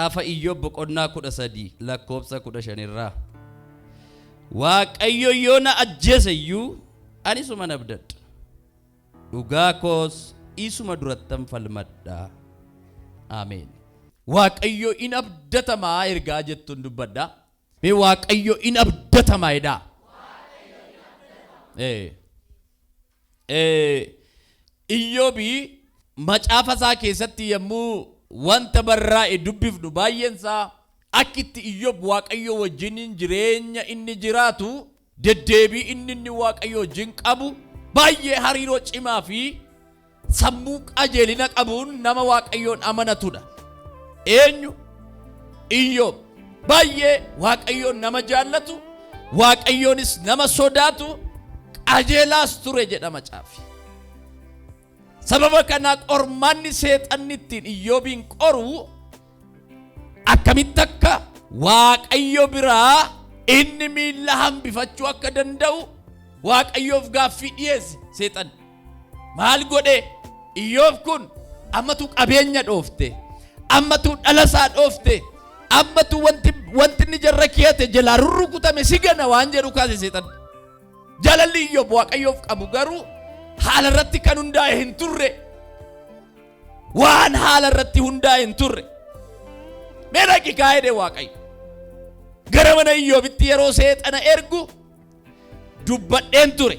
Macaafa Iyyoob boqonnaa 13 lakkoobsa 15 irraa. Waaqayyo yoo na ajjeese iyyuu ani isuma nan abdadha. Dhugaa koos isuma durattan falmadha. Ameen. Waaqayyo in abdatamaa ergaa jettuun dubbadha. Mee Waaqayyo in abdatamaa jedha. Iyyoobi macaafa isaa keessatti yommuu wanta barraa'e dubbifnu baay'een isaa akkitti Iyyoob Waaqayyo wajjin jireenya inni jiraatu deddeebii inni Waaqayyo wajjin qabu baay'ee hariiroo cimaa fi sammuu qajeelina qabuun nama Waaqayyoon amanatudha. Eenyu? Iyyoob baay'ee Waaqayyoon nama jaallatu, Waaqayyoonis nama sodaatu, qajeelaas ture jedha macaafi. Sababa kana qormaanni seexanni ittiin Iyyoobin qoru akkamitti akka Waaqayyo biraa inni miila hambifachuu akka danda'u Waaqayyoof gaaffii dhiyeesse seexan. Maal godhe? Iyyoob kun ammatu qabeenya dhoofte, ammatu dhalasaa dhoofte, ammatu wanti inni jarra keete jalaa rurrukutame sigana waan jedhu kaase seexan. Jaalalli Iyyoob Waaqayyoof qabu garuu haala irratti kan hundaa'e hin turre. Waan haala irratti hundaa'e hin turre. Mee daqiiqaa jedhe Waaqayyo gara mana Iyyoobitti yeroo seexana ergu dubbadheen ture.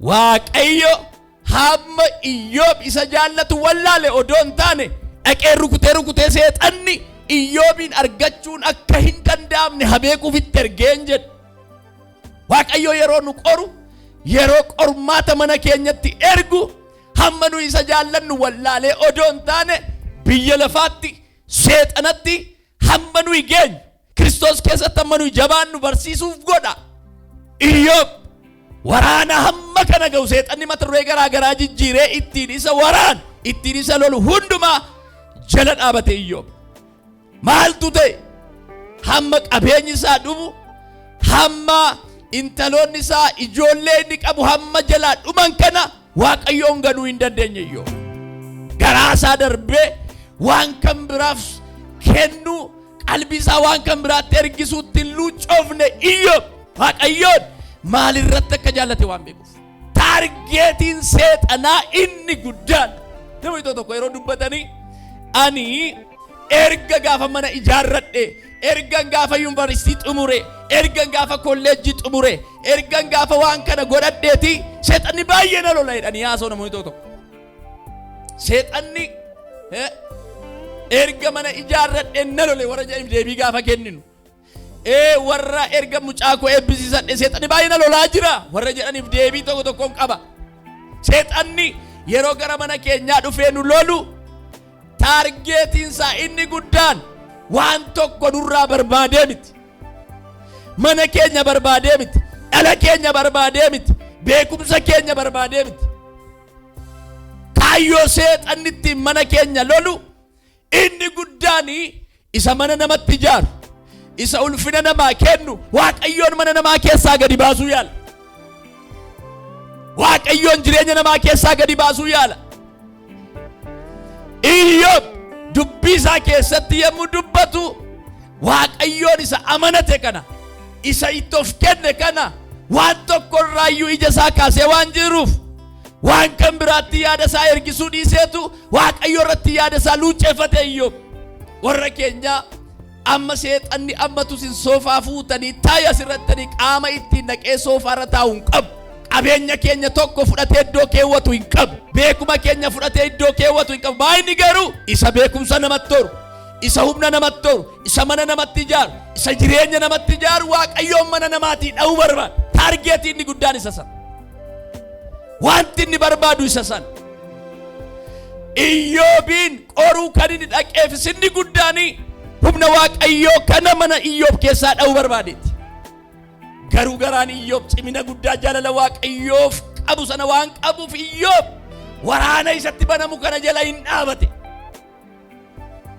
Waaqayyo hamma Iyyoob isa jaallatu wallaale odoo hin taane dhaqee rukutee seexanni Iyyoobin argachuun akka hin danda'amne habeekuuf itti ergeen jedhe. Waaqayyo yeroo nu qoru, yeroo qormaata mana keenyatti ergu hamma nu isa jaallannu wallaalee odoo hin taane biyya lafaatti seexanatti hamma nu geenyu Kiristoos keessatti hamma nu jabaannu barsiisuuf godha. Iyyoob waraana hamma kana ga'u seexanni mata duree garaa garaa jijjiiree ittiin isa waraan, ittiin isa lolu hundumaa jala dhaabate Iyyoob. Maaltu ta'e? Hamma qabeenyi isaa dhumu, hamma intaloonni isaa ijoollee inni qabu hamma jalaa dhuman kana Waaqayyoon ganuu hin dandeenye Iyyoob. Garaa isaa darbee waan kan biraaf kennu, qalbii isaa waan kan biraatti ergisuutti hin luucoofne Iyyoob Waaqayyoon maal irratti akka jaallate waan beekuuf. Taargeetiin seexanaa inni guddaan namni tokko yeroo dubbatanii ani erga gaafa mana ijaarradhe, erga gaafa yuunivarsiitii xumure, erga gaafa kolleejjii xumure, erga gaafa waan kana godhadheeti seexanni baay'ee na lola jedhanii haasoo namoonni tokko. Seexanni erga mana ijaarradhe na lole warra jedhaniif deebii gaafa kenninu. Warra erga mucaa koo eebbisiisadhe seexanni baay'ee na lolaa jira warra jedhaniif deebii tokkoon qaba. Seexanni yeroo gara mana keenyaa dhufee nu lolu taargeetiin isaa inni guddaan waan tokko nurraa barbaadee miti. Mana keenya barbaadee miti, dhala keenya barbaadee miti, beekumsa keenya barbaadee miti. Kaayyoo seexanni ittiin mana keenya lolu inni guddaan isa mana namatti ijaaru, isa ulfina namaa kennu Waaqayyoon mana namaa keessaa gadi baasuu yaala. Waaqayyoon jireenya namaa keessaa gadi baasuu yaala. Iyyoob dubbii isaa keessatti yommuu dubbatu Waaqayyoon isa amanate kana, isa itti of kenne kana waan tokko irraayyuu ija isaa kaasee waan jiruuf waan kan biraatti yaada isaa ergisuu dhiiseetu Waaqayyo irratti yaada isaa luucceeffate Iyyoob. Warra keenya amma seexanni ammatu sin soofaa fuutanii taa'ee asirratti qaama ittiin naqee soofaarra taa'u hin qabu. Qabeenya keenya tokko fudhatee iddoo keewwatu hin qabu. Beekuma keenya fudhatee iddoo keewwatu hin qabu. Baay'inni garuu isa beekumsa namatti toru, isa humna namatti toru, isa mana namatti ijaaru, isa jireenya namatti ijaaru Waaqayyoon mana namaatii dha'uu barbaada. Taargeetii inni guddaan isa sana. Wanti inni barbaadu isa sana. Iyyoobin qoruu kan inni dhaqeef inni guddaanii humna Waaqayyoo kana mana Iyyoob keessaa dha'uu barbaadeeti. Garuu garaan Iyyoob cimina guddaa jaalala Waaqayyoof qabu sana waan qabuuf Iyyoob waraana isatti banamu kana jala hin dhaabate.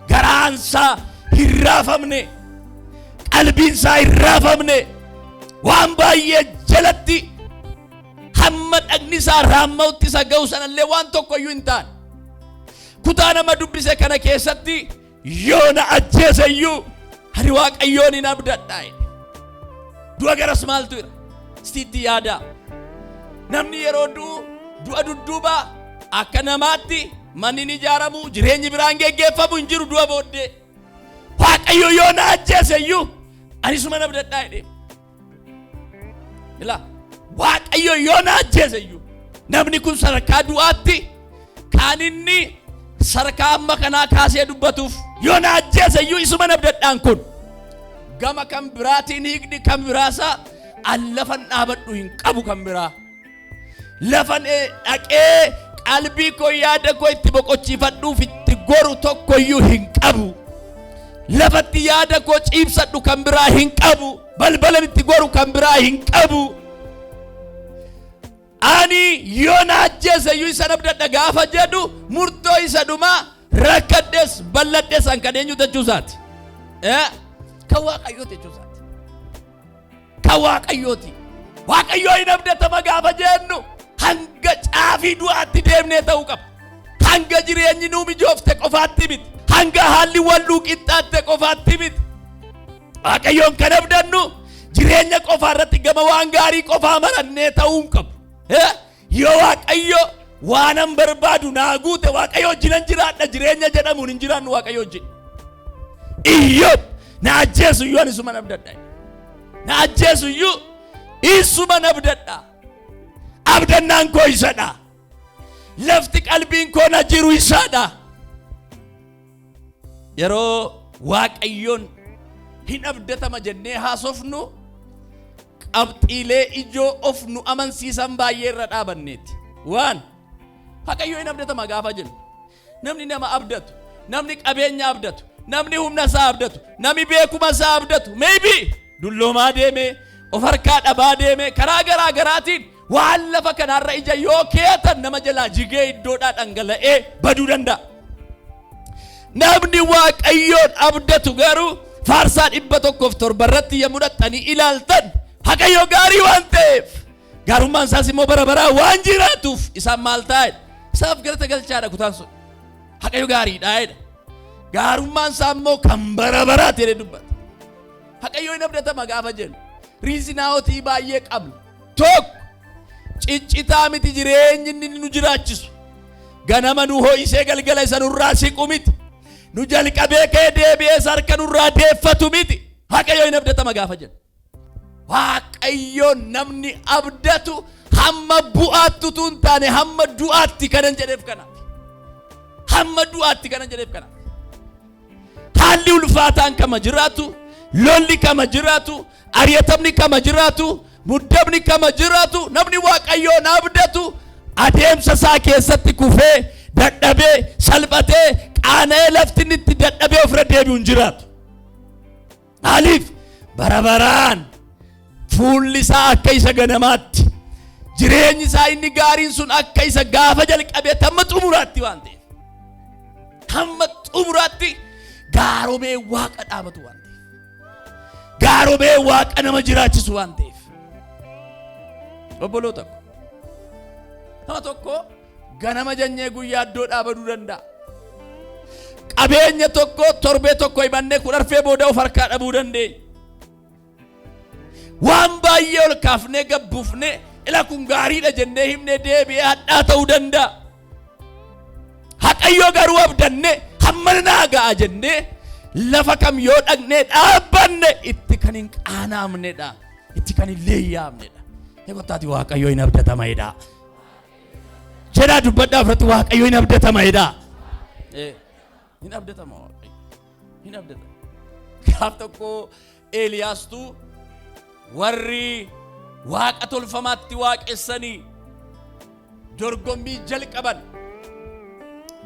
Garaansaa hin raafamne, qalbiinsaa hin raafamne, waan baay'ee jalatti hamma dhagni isaa raamma'utti isa ga'u sanallee waan tokko iyyuu hin taane. Kutaa nama dubbise kana keessatti yoona ajjeesayyuu ani Waaqayyoon hin abdadhaa. Du'a garas maaltu jira? Sitti yaada. Namni yeroo du'a dudduuba akka namaatti manni ni ijaaramu, jireenyi biraan geggeeffamu hin jiru du'a booddee. Waaqayyo yoona ajjeesayyuu ani suma abdadhaa jedhe. Ila Waaqayyo yoona ajjeesayyuu namni kun sadarkaa du'aatti kan inni sadarkaa amma kanaa kaasee dubbatuuf yoona ajjeesayyuu isuma abdadhaan kun gama kan biraatiin hiikni kan biraasaa allafan dhaabadhu hin qabu kan biraa lafan dhaqee qalbii koo yaada koo itti boqochiifadhuuf itti goru tokkoyyuu hin qabu. Lafatti yaada koo ciibsadhu kan biraa hin qabu. Balbalan itti goru kan biraa hin qabu. Ani yoona ajjeesayyuu isa abdadha gaafa jedhu murtoo isa dhumaa rakkadhes balladhes an kan eenyu jechuusaati. Kan Waaqayyooti jechuusaati. Kan Waaqayyooti. Waaqayyoo hin abdatama gaafa jennu hanga caafii du'aatti deemnee ta'uu qaba. Hanga jireenyi nuu mijoofte qofaatti miti. Hanga haalli walluu qixxaatte qofaatti miti. Waaqayyoon kan abdannu jireenya qofaa irratti gama waan gaarii qofaa marannee ta'uu hin qabu. Yoo Waaqayyo waanan barbaadu naa guute Waaqayyo wajjinan jiraadha jireenya jedhamuun hin jiraannu Waaqayyo wajjin. Iyyoob na ajjeesuyyuu ani isuma abdadha. Na ajjeesuyyuu isuma abdadha. Abdannaan koo isadha. Lafti qalbiin koo na jiru isadha. Yeroo Waaqayyoon hin abdatama jennee haasofnu qabxiilee ijoo of nu amansiisan baay'ee irra dhaabanneeti. Waan Waaqayyo hin abdatama gaafa jennu namni nama abdatu, namni qabeenya abdatu, namni humna isaa abdatu, namni beekuma isaa abdatu maybe dulloomaa deemee of harkaa dhabaa deemee karaa garaa garaatiin waan lafa kanarra ija yoo keetan nama jalaa jigee iddoodhaa dhangala'ee baduu danda'a. Namni Waaqayyoon abdatu garuu faarsaa 107 irratti yommuu dhattanii ilaaltan Waaqayyo gaarii waan ta'eef gaarummaan isaas immoo bara baraa waan jiraatuuf isaan maal taa'edha? Isaaf galata galchaadha kutaan sun. Waaqayyo gaariidha jedha. Gaarummaan isaa immoo kan bara baraati jedhee dubbata. Waaqayyo hin abdatama gaafa jennu riizinaawotii baay'ee qabna. Tokko ciccitaa miti jireenyi inni nu jiraachisu. Ganama nu ho'isee galgala isa nurraa siqu miti. Nu jalqabee kee deebi'ee harka nurraa deeffatu miti. Waaqayyo hin abdatama gaafa jennu. Waaqayyo namni abdatu hamma bu'aatti utuu hin taane hamma du'aatti kanan jedheef kana. Hamma du'aatti kanan jedheef kana. Haalli ulfaataan kama jiraatu, lolli kama jiraatu, ariyatamni kama jiraatu, muddamni kama jiraatu, namni Waaqayyoon abdatu adeemsa isaa keessatti kufee dadhabee salphatee qaana'ee lafti itti dadhabee ofirra deebi'u hin jiraatu. Maaliif bara baraan fuulli isaa akka isa ganamaatti jireenyi isaa inni gaariin sun akka isa gaafa jalqabee hamma xumuraatti waan ta'eef hamma xumuraatti gaaromee Waaqa dhaabatu waan ta'eef gaaromee Waaqa nama jiraachisu waan ta'eef obboloota ko nama tokko ganama janyee guyyaa iddoo dhaabaduu danda'a. Qabeenya tokko torbee tokko himannee kudharfee booda of harkaa dhabuu dandeenya. Waan baay'ee ol kaafnee gabbuufnee ila kun gaariidha jennee himnee deebi'ee hadhaa ta'uu danda'a. Waaqayyo garuu abdannee hamma naa ga'a jennee lafa kam yoo dhaqnee dhaabbanne itti kan hin qaanaamnedha. Itti kan hin leeyyaamnedha. Eegotaati Waaqayyo hin abdatama jedha. Jedhaa dubbadhaaf irratti Waaqayyo hin abdatama jedha. Hin abdatama Waaqayyo. Hin abdatama. Gaaf tokko Eeliyaastu warri Waaqa tolfamaatti waaqessanii dorgommii jalqaban.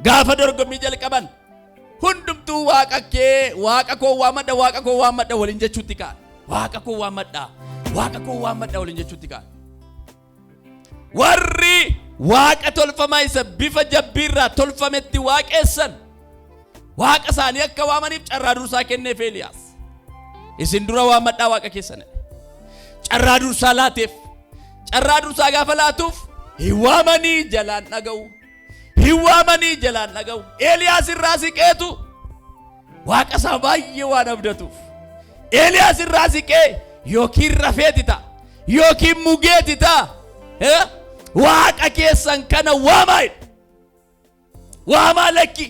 Gaafa dorgommii jalqaban hundumtuu Waaqa kee Waaqa koo waammadha Waaqa koo waammadha waliin jechuutti ka'an. Waaqa koo waammadha Waaqa koo waammadha waliin jechuutti ka'an. Warri Waaqa tolfamaa isa bifa jabbiirraa tolfametti waaqessan Waaqa isaanii akka waamaniif carraa dursaa kenneef Eeliyaas. Isin dura waammadhaa Waaqa keessan. Carraa dursaa laateef. Carraa dursaa gaafa laatuuf hin waamanii jalaan dhaga'u. Hin waamanii jalaan dhaga'u. Eeliyaas irraa siqeetu waaqa isaa baay'ee waan abdatuuf Eeliyaas irraa siqee yookiin rafeeti ta'a yookiin mugeeti ta'a waaqa keessan kana waamaa lakki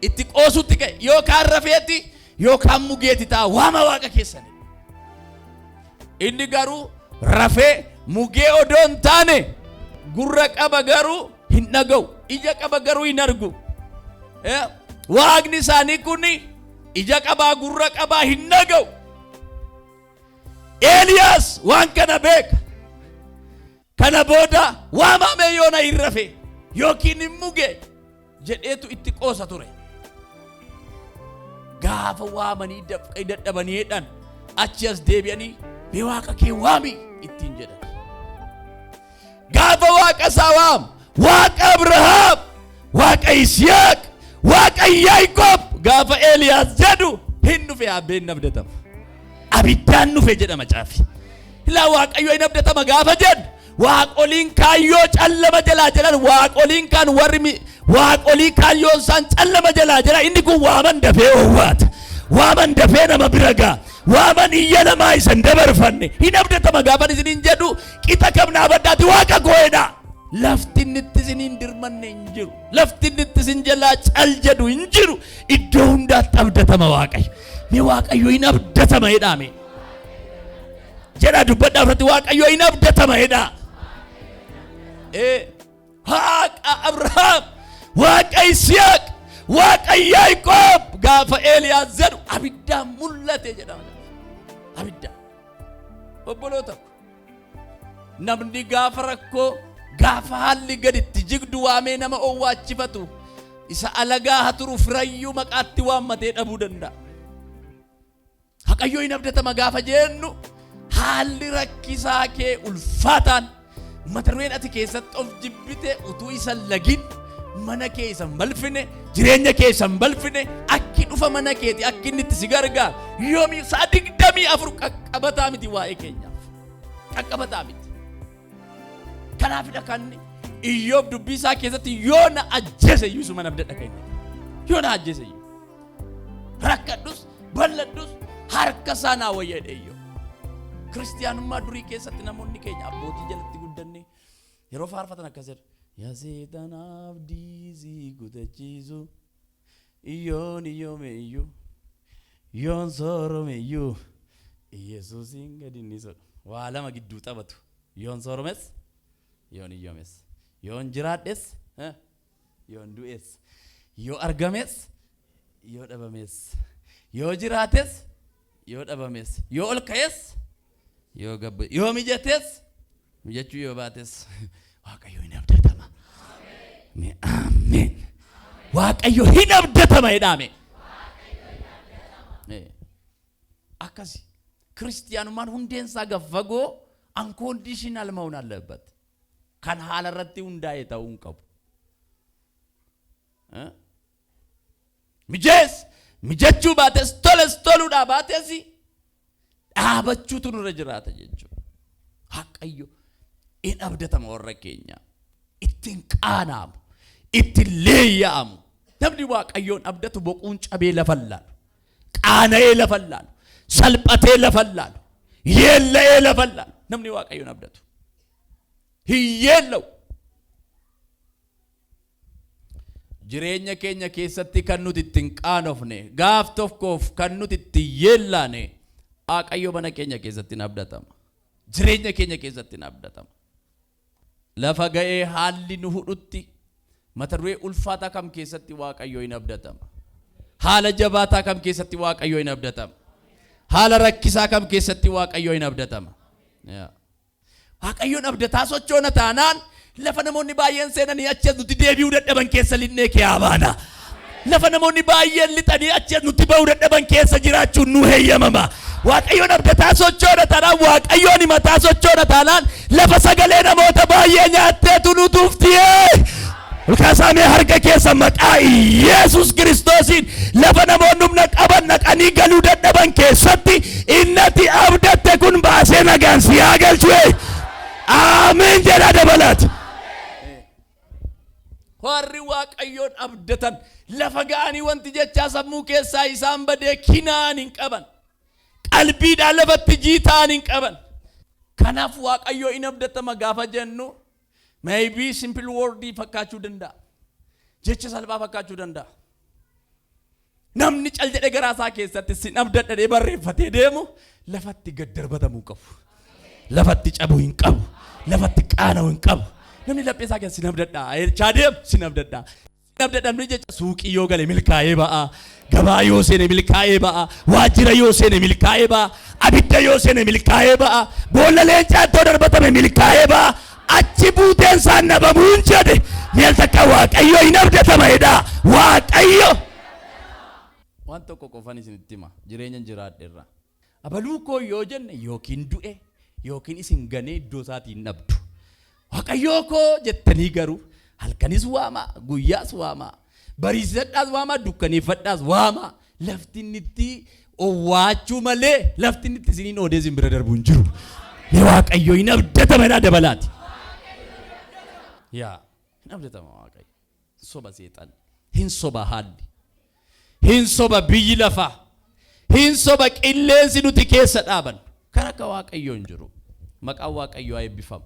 itti qoosutti ka'e yookaan rafeeti yookaan mugeeti ta'a waama waaqa keessan inni garuu rafee mugee odoon taane gurra qaba garuu hin dhaga'u ija qaba garuu hin argu waaqni isaanii kun ija qabaa gurra qabaa hin dhaga'u Eeliyaas waan kana beeka kana booda waamamee yoona hin rafe yookiin hin muge jedheetu itti qoosa ture gaafa waamanii dadhabaniidhaan achi as deebi'anii mee waaqa kee waami ittiin jedhan gaafa waaqa isaa waamu waaqa Abrahaam waaqa Yisihaaq waaqa Yaaqoob gaafa Eeliyaas jedhu hin dhufe abbeen abdatama abiddaan dhufe jedha macaafi ilaa waaqayyo hin abdatama gaafa jedhu waaqoliin kaayyoo callama jalaa jedhan waaqoliin kaan warri waaqolii kaayyoon isaan callama jalaa jedha inni kun waaman dafee oowwaata waaman dafee nama bira ga'a waaman iyya namaa isan dabarfanne hin abdatama gaafa isiniin jedhu qixa kabnaa baddaati waaqa goo'edha lafti inni itti isiniin dirmanne hin jiru lafti inni itti isin jalaa cal jedhu hin jiru iddoo hundaatti abdatama waaqayyo mee waaqayyo hin abdatama jedhame jedha dubbadhaa irratti waaqayyo hin abdatama jedha waaqa Abrahaam waaqa Yisihaaq waaqa Yaaqoob gaafa Eeliyaas jedhu abiddaan mul'ate jedha abiddaan obboloota namni gaafa rakkoo gaafa haalli gaditti jigdu waamee nama owwaachifatu isa alagaa haturu firayyuu maqaatti waammatee dhabuu danda'a waaqayyo hin abdatama gaafa jennu haalli rakkisaa kee ulfaataan mata dureen ati keessatti of jibbite utuu isan lagin mana kee isan balfine jireenya kee isan balfine akki dhufa mana keeti akki inni itti si gargaar yoomi sa'a 24 qaqqabataa miti waa'ee keenyaaf qaqqabataa miti kanaafidha kan Iyyoob dubbii isaa keessatti yoona ajjeese iyyuu isuma abdadha keenya yoona ajjeese iyyuu rakkadhus balladhus harka isaa naa wayyaadhe Iyyoob kiristiyaanummaa durii keessatti namoonni keenya abbootii jalatti guddanne yeroo faarfatan akkas jedhu yaa seexana abdii kutachiisu iyyoon iyyoome iyyuu yoon soorome iyyuu Yesuusin gadi nisu waa lama gidduu taphatu yoon sooromes yoon iyyoomes yoon jiraadhes yoon du'es yoo argames yoo dhabames yoo jiraates yoo dhabames yoo ol ka'es yoo gabbe yoo mijates mijachuu yoo baates waaqayyo hin abdatama amen waaqayyo hin abdatama jedhame akkasi ክርስቲያኑማን ሁንዴንሳ ገፈጎ አንኮንዲሽናል መሆን አለበት kan haala irratti hundaa'e ta'uu qabu mijachuu baates toluudhaa baates dhaabachuutu nurra jiraata jechuudha waaqayyo in abdatama warra keenya ittiin qaanaamu ittiin leeyya'amu namni waaqayyoon abdatu boquun cabee lafa laalu qaana'ee lafa laalu salphatee lafa laalu yeella'ee lafa laalu namni waaqayyoon abdatu hiyyeellau jireenya keenya keessatti kan nuti ittiin qaanofne gaaf tokkoof kan nuti ittiin yeellaane waaqayyo mana keenya keessatti abdatama jireenya keenya keessatti abdatama lafa ga'ee haalli nu hudhutti mata duree ulfaataa kam keessatti waaqayyo hin abdatama haala jabaataa kam keessatti waaqayyo hin abdatama haala rakkisaa kam keessatti waaqayyo hin abdatama waaqayyoon abdataa sochoona taanaan lafa namoonni baay'een seenanii achi nuti deebi'uu dadhaban keessa linnee kee abaana lafa namoonni baay'een lixanii achi nuti ba'uu dadhaban keessa jiraachuun nu heeyyamama waaqayyoon abdataa sochoona taanaan waaqayyoon himataa sochoona taanaan lafa sagalee namoota baay'ee nyaatteetu nu tuftiyee ulkaasaamee harka keessa maqaa Yesuus Kiristoosiin lafa namoonni humna qaban naqanii galuu dadhaban keessatti innati abdatte kun baasee nagaan si haa galchuu Amen jedha dabalat warri waaqayyoon abdatan lafa ga'anii wanti jechaa sammuu keessaa isaan badee kinaan hin qaban. Qalbiidhaan lafatti jiitaan hin qaban. Kanaaf Waaqayyo in abdatama gaafa jennu maybe simple word fakkaachuu danda'a. Jecha salphaa fakkaachuu danda'a. Namni cal jedhe garaasaa keessatti sin abdadhee barreeffatee deemu lafatti gad darbatamuu qabu. Lafatti cabuu hin qabu. Lafatti qaana'uu hin qabu. Namni lapheesaa keessa sin abdadhaa. Jechaa deemu sin abdadhaa. Sin abdadhamni jecha suuqii yoo gale milkaa'ee ba'a. Gabaa yoo seene milkaa'ee ba'a. Waajjira yoo seene milkaa'ee ba'a. Abidda yoo seene milkaa'ee ba'a. Boolla leencaatti darbatame milkaa'ee ba'a. Achi buuteen isaan nabamuun jedhe meel takka Waaqayyo hin abdatama jedha. Waaqayyo waan tokko qofan isinitti hima jireenya jiraadheerra. Abaluu koo yoo jenne yookiin du'e yookiin isin ganee iddoo isaatii hin dhabdu. Waaqayyoo koo jettanii garuu halkanis waama guyyaas waama bariisadhaas waama dukkaneeffadhaas waama lafti itti owwaachuu malee lafti itti isiniin oodee isin bira darbu hin jiru. Waaqayyo hin abdatama dabalaati. Yaa hin abdatama Waaqayyo. Soba seexan hin soba haalli hin soba biyyi lafaa hin soba qilleensi nuti keessa dhaaban kan akka Waaqayyo hin jiru. Maqaan Waaqayyo haa eebbifamu.